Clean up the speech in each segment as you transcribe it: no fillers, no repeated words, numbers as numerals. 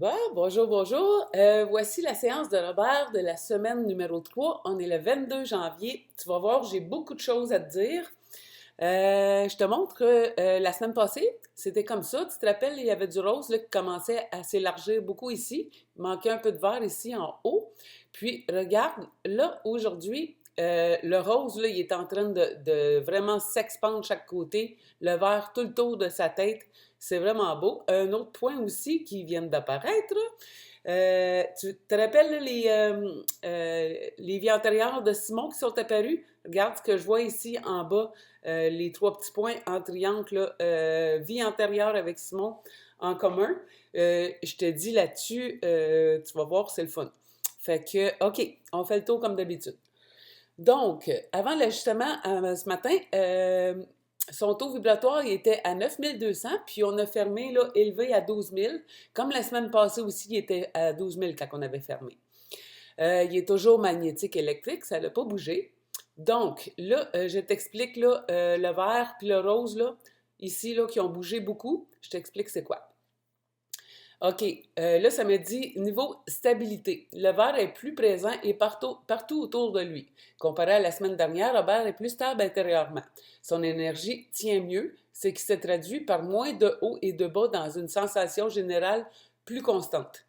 Bon, bonjour, bonjour. Voici la séance de Robert de la semaine numéro 3. On est le 22 janvier. Tu vas voir, j'ai beaucoup de choses à te dire. Je te montre la semaine passée, c'était comme ça. Tu te rappelles, il y avait du rose là, qui commençait à s'élargir beaucoup ici. Il manquait un peu de vert ici en haut. Puis, regarde, là, aujourd'hui, le rose, là, il est en train de vraiment s'expandre de chaque côté. Le vert tout le tour de sa tête. C'est vraiment beau. Un autre point aussi qui vient d'apparaître, tu te rappelles là, les vies antérieures de Simon qui sont apparues? Regarde ce que je vois ici en bas, les trois petits points en triangle, là, vie antérieure avec Simon en commun. Je te dis là-dessus, tu vas voir, c'est le fun. Fait que, OK, on fait le tour comme d'habitude. Donc, avant l'ajustement ce matin, son taux vibratoire il était à 9200, puis on a fermé là, élevé à 12 000. Comme la semaine passée aussi, il était à 12 000 quand on avait fermé. Il est toujours magnétique électrique, ça n'a pas bougé. Donc, là, je t'explique là, le vert puis le rose, là, ici, là, qui ont bougé beaucoup. Je t'explique c'est quoi. OK. Là, ça me dit niveau stabilité. Le vert est plus présent et partout autour de lui. Comparé à la semaine dernière, Robert est plus stable intérieurement. Son énergie tient mieux, ce qui se traduit par moins de haut et de bas dans une sensation générale plus constante.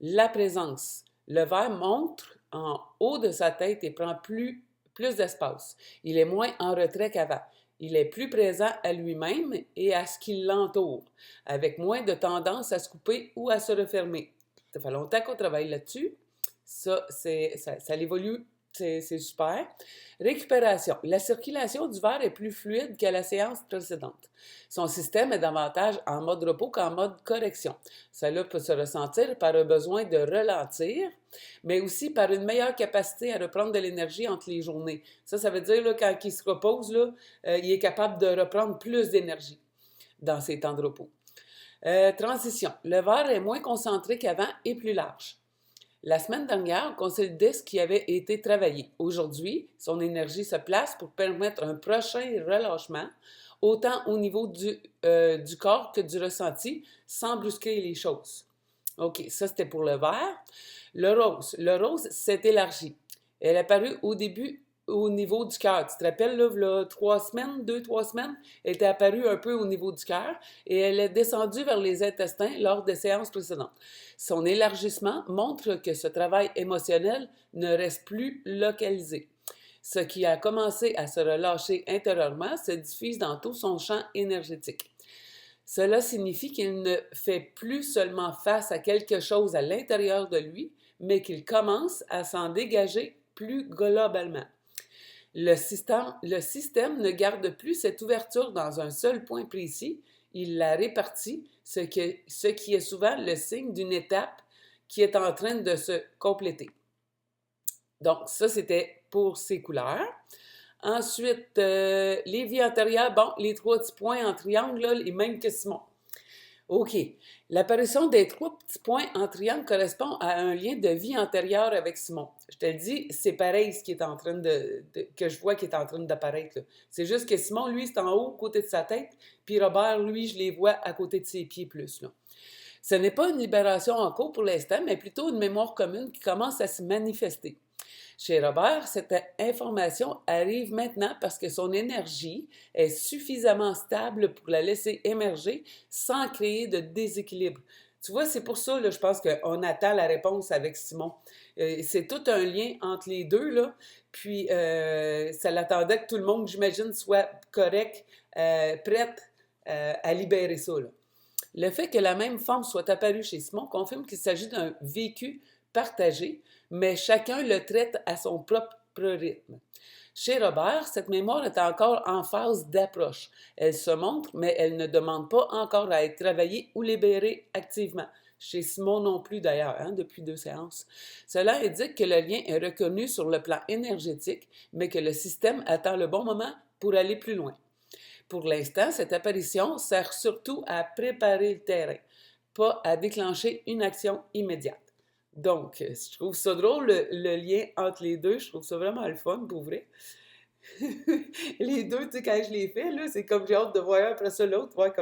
La présence. Le vert montre en haut de sa tête et prend plus d'espace. Il est moins en retrait qu'avant. Il est plus présent à lui-même et à ce qui l'entoure, avec moins de tendance à se couper ou à se refermer. Ça fait longtemps qu'on travaille là-dessus. Ça évolue, c'est super. Récupération. La circulation du verre est plus fluide qu'à la séance précédente. Son système est davantage en mode repos qu'en mode correction. Cela peut se ressentir par un besoin de ralentir, mais aussi par une meilleure capacité à reprendre de l'énergie entre les journées. Ça veut dire là, quand il se repose, là, il est capable de reprendre plus d'énergie dans ses temps de repos. Transition. Le verre est moins concentré qu'avant et plus large. La semaine dernière, on consolidait ce qui avait été travaillé. Aujourd'hui, son énergie se place pour permettre un prochain relâchement, autant au niveau du corps que du ressenti, sans brusquer les choses. OK, ça c'était pour le vert. Le rose. Le rose s'est élargi. Elle est apparue au début au niveau du cœur. Tu te rappelles, là, 3 semaines, 2, 3 semaines, elle était apparue un peu au niveau du cœur et elle est descendue vers les intestins lors des séances précédentes. Son élargissement montre que ce travail émotionnel ne reste plus localisé. Ce qui a commencé à se relâcher intérieurement se diffuse dans tout son champ énergétique. Cela signifie qu'il ne fait plus seulement face à quelque chose à l'intérieur de lui, mais qu'il commence à s'en dégager plus globalement. Le système ne garde plus cette ouverture dans un seul point précis, il la répartit, ce qui est souvent le signe d'une étape qui est en train de se compléter. Donc, ça, c'était pour ces couleurs. Ensuite, les vies antérieures, bon, les trois petits points en triangle, là, les mêmes que Simon. OK. L'apparition des trois petits points en triangle correspond à un lien de vie antérieure avec Simon. Je te le dis, c'est pareil ce qui est en train que je vois qui est en train d'apparaître. C'est juste que Simon, lui, c'est en haut, côté de sa tête, puis Robert, lui, je les vois à côté de ses pieds plus, là. Ce n'est pas une libération en cours pour l'instant, mais plutôt une mémoire commune qui commence à se manifester. Chez Robert, cette information arrive maintenant parce que son énergie est suffisamment stable pour la laisser émerger sans créer de déséquilibre. Tu vois, c'est pour ça, là, je pense qu'on attend la réponse avec Simon. C'est tout un lien entre les deux, là. Puis, ça l'attendait que tout le monde, j'imagine, soit correct, prête à libérer ça, là. Le fait que la même forme soit apparue chez Simon confirme qu'il s'agit d'un vécu partagé, mais chacun le traite à son propre rythme. Chez Robert, cette mémoire est encore en phase d'approche. Elle se montre, mais elle ne demande pas encore à être travaillée ou libérée activement. Chez Simon non plus d'ailleurs, hein, depuis 2 séances. Cela indique que le lien est reconnu sur le plan énergétique, mais que le système attend le bon moment pour aller plus loin. Pour l'instant, cette apparition sert surtout à préparer le terrain, pas à déclencher une action immédiate. Donc, je trouve ça drôle, le lien entre les deux. Je trouve ça vraiment le fun, pour vrai. Les deux, tu sais, quand je les fais, là, c'est comme j'ai hâte de voir un après ça l'autre, voir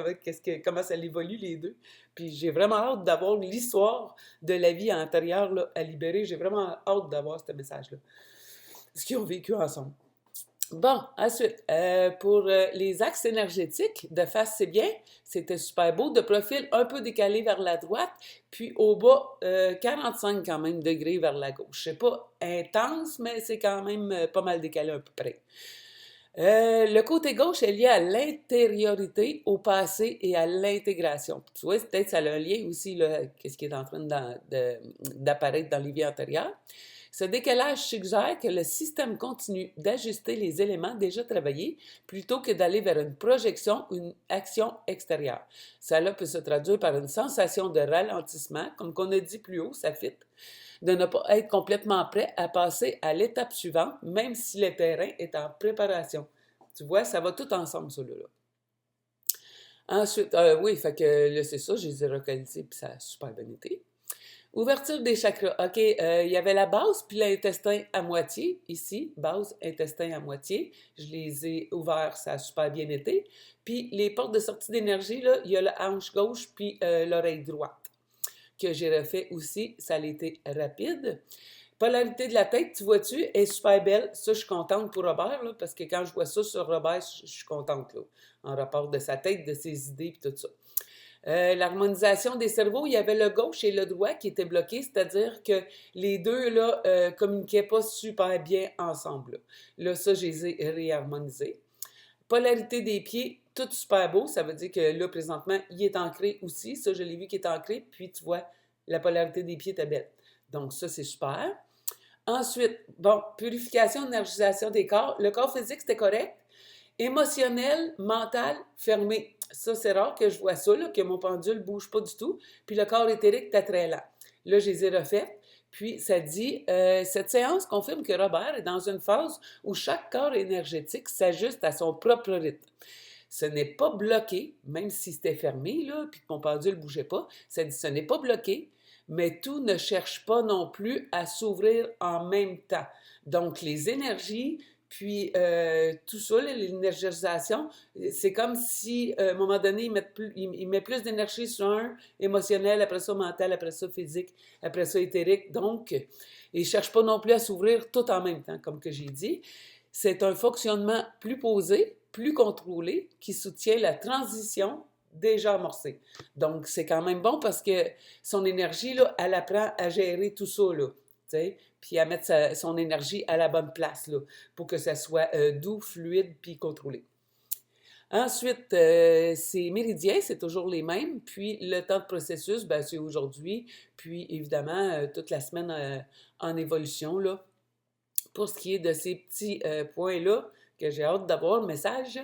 comment ça évolue les deux. Puis j'ai vraiment hâte d'avoir l'histoire de la vie antérieure là, à libérer. J'ai vraiment hâte d'avoir ce message-là. Ce qu'ils ont vécu ensemble. Bon, ensuite, pour les axes énergétiques, de face, c'est bien. C'était super beau. De profil, un peu décalé vers la droite. Puis au bas, 45 quand même degrés vers la gauche. C'est pas intense, mais c'est quand même pas mal décalé à peu près. Le côté gauche est lié à l'intériorité, au passé et à l'intégration. Tu vois, peut-être ça a un lien aussi, là, qu'est-ce qui est en train d'apparaître dans les vies antérieures. Ce décalage suggère que le système continue d'ajuster les éléments déjà travaillés plutôt que d'aller vers une projection ou une action extérieure. Cela peut se traduire par une sensation de ralentissement, comme qu'on a dit plus haut, ça fit, de ne pas être complètement prêt à passer à l'étape suivante, même si le terrain est en préparation. Tu vois, ça va tout ensemble, ça, là. Ensuite, oui, fait que là, c'est ça, je les ai localisés, puis ça a super bien été. Ouverture des chakras. OK, il y avait la base, puis l'intestin à moitié, ici, base, intestin à moitié. Je les ai ouverts, ça a super bien été. Puis les portes de sortie d'énergie, là, il y a la hanche gauche, puis l'oreille droite, que j'ai refait aussi, ça a été rapide. Polarité de la tête, tu vois-tu, est super belle. Ça, je suis contente pour Robert, là, parce que quand je vois ça sur Robert, je suis contente, là, en rapport de sa tête, de ses idées, puis tout ça. L'harmonisation des cerveaux, il y avait le gauche et le droit qui étaient bloqués, c'est-à-dire que les deux là, communiquaient pas super bien ensemble. Là, ça, je les ai réharmonisés. Polarité des pieds, tout super beau, ça veut dire que là, présentement, il est ancré aussi. Ça, je l'ai vu qui est ancré, puis tu vois, la polarité des pieds était belle. Donc, ça, c'est super. Ensuite, bon, purification, énergisation des corps. Le corps physique, c'était correct. Émotionnel, mental, fermé. Ça, c'est rare que je vois ça, là, que mon pendule ne bouge pas du tout. Puis le corps éthérique était très lent. Là, je les ai refaites. Puis, ça dit, cette séance confirme que Robert est dans une phase où chaque corps énergétique s'ajuste à son propre rythme. Ce n'est pas bloqué, même si c'était fermé, là, puis que mon pendule ne bougeait pas. Ça dit, ce n'est pas bloqué, mais tout ne cherche pas non plus à s'ouvrir en même temps. Donc, les énergies, puis tout ça, l'énergisation, c'est comme si, à un moment donné, il met plus d'énergie sur un émotionnel, après ça mental, après ça physique, après ça éthérique. Donc, il ne cherche pas non plus à s'ouvrir tout en même temps, comme que j'ai dit. C'est un fonctionnement plus posé, plus contrôlé, qui soutient la transition déjà amorcée. Donc, c'est quand même bon parce que son énergie, là, elle apprend à gérer tout ça, là, tu sais, puis à mettre son énergie à la bonne place, là, pour que ça soit doux, fluide, puis contrôlé. Ensuite, ces méridiens, c'est toujours les mêmes. Puis le temps de processus, ben, c'est aujourd'hui. Puis évidemment, toute la semaine en évolution, là. Pour ce qui est de ces petits points-là, que j'ai hâte d'avoir le message.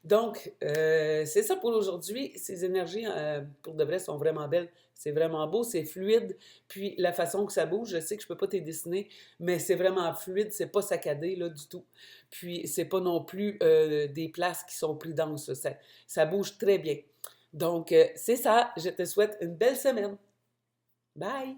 Donc, c'est ça pour aujourd'hui. Ces énergies, pour de vrai, sont vraiment belles. C'est vraiment beau, c'est fluide. Puis la façon que ça bouge, je sais que je peux pas te dessiner, mais c'est vraiment fluide, c'est pas saccadé là du tout. Puis c'est pas non plus des places qui sont plus denses. Ça bouge très bien. Donc, c'est ça. Je te souhaite une belle semaine. Bye!